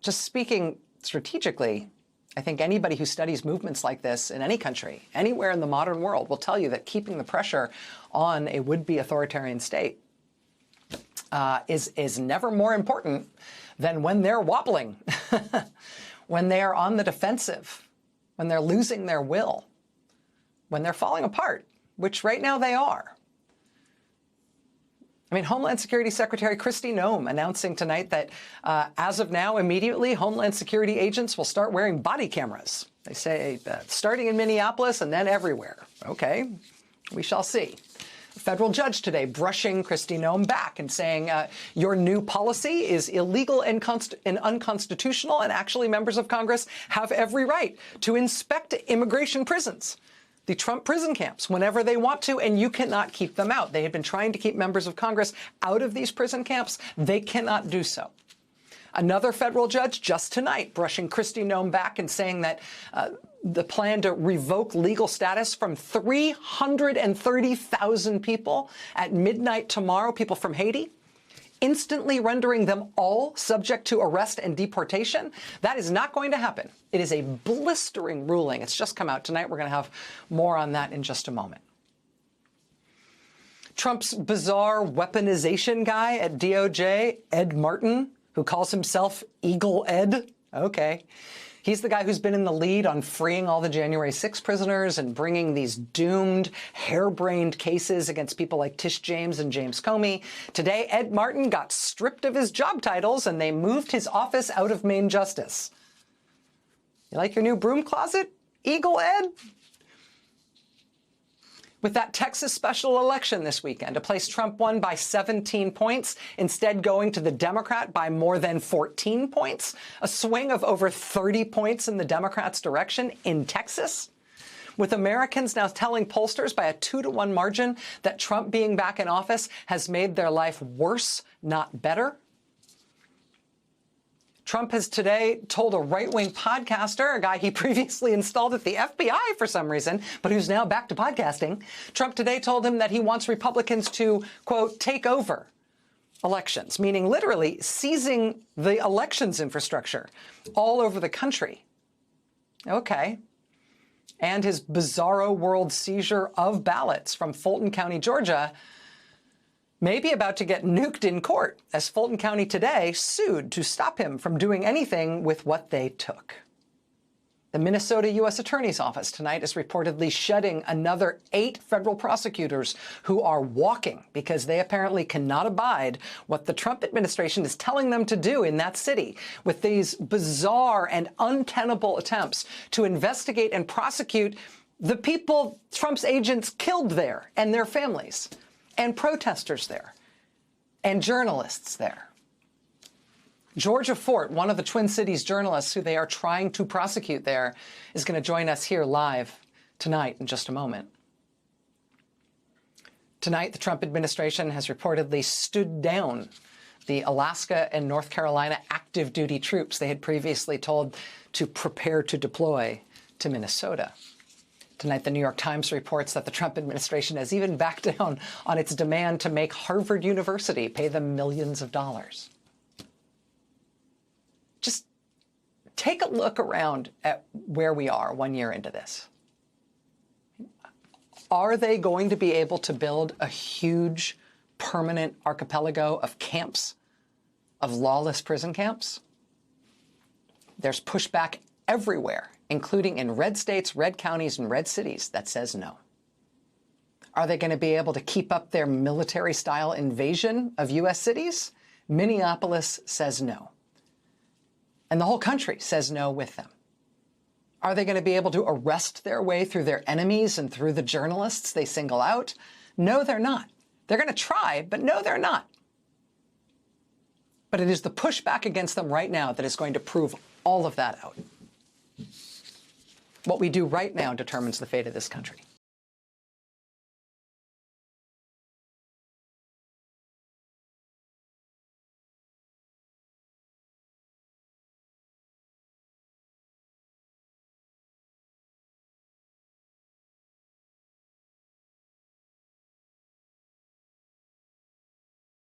Just speaking strategically, I think anybody who studies movements like this in any country, anywhere in the modern world, will tell you that keeping the pressure on a would-be authoritarian state is never more important than when they're wobbling, when they are on the defensive, when they're losing their will, when they're falling apart, which right now they are. I mean, Homeland Security Secretary Kristi Noem announcing tonight that as of now, immediately, Homeland Security agents will start wearing body cameras. They say starting in Minneapolis and then everywhere. Okay, we shall see. A federal judge today brushing Kristi Noem back and saying your new policy is illegal and unconstitutional, and actually members of Congress have every right to inspect immigration prisons, the Trump prison camps, whenever they want to, and you cannot keep them out. They have been trying to keep members of Congress out of these prison camps. They cannot do so. Another federal judge just tonight brushing Kristi Noem back and saying that the plan to revoke legal status from 330,000 people at midnight tomorrow, people from Haiti, instantly rendering them all subject to arrest and deportation. That is not going to happen. It is a blistering ruling. It's just come out tonight. We're going to have more on that in just a moment. Trump's bizarre weaponization guy at DOJ, Ed Martin, who calls himself Eagle Ed. Okay. He's the guy who's been in the lead on freeing all the January 6 prisoners and bringing these doomed, harebrained cases against people like Tish James and James Comey. Today, Ed Martin got stripped of his job titles and they moved his office out of Main Justice. You like your new broom closet, Eagle Ed? With that Texas special election this weekend, a place Trump won by 17 points, instead going to the Democrat by more than 14 points, a swing of over 30 points in the Democrats' direction in Texas, with Americans now telling pollsters by a 2-to-1 margin that Trump being back in office has made their life worse, not better. Trump has today told a right-wing podcaster, a guy he previously installed at the FBI for some reason, but who's now back to podcasting. Trump today told him that he wants Republicans to, quote, take over elections, meaning literally seizing the elections infrastructure all over the country. Okay. And his bizarro world seizure of ballots from Fulton County, Georgia, may be about to get nuked in court, as Fulton County today sued to stop him from doing anything with what they took. The Minnesota U.S. Attorney's Office tonight is reportedly shedding another 8 federal prosecutors who are walking because they apparently cannot abide what the Trump administration is telling them to do in that city, with these bizarre and untenable attempts to investigate and prosecute the people Trump's agents killed there and their families, and protesters there, and journalists there. Georgia Fort, one of the Twin Cities journalists who they are trying to prosecute there, is going to join us here live tonight in just a moment. Tonight, the Trump administration has reportedly stood down the Alaska and North Carolina active duty troops they had previously told to prepare to deploy to Minnesota. Tonight, the New York Times reports that the Trump administration has even backed down on its demand to make Harvard University pay them millions of dollars. Just take a look around at where we are 1 year into this. Are they going to be able to build a huge, permanent archipelago of camps, of lawless prison camps? There's pushback everywhere, including in red states, red counties, and red cities, that says no. Are they going to be able to keep up their military-style invasion of U.S. cities? Minneapolis says no. And the whole country says no with them. Are they going to be able to arrest their way through their enemies and through the journalists they single out? No, they're not. They're going to try, but no, they're not. But it is the pushback against them right now that is going to prove all of that out. What we do right now determines the fate of this country.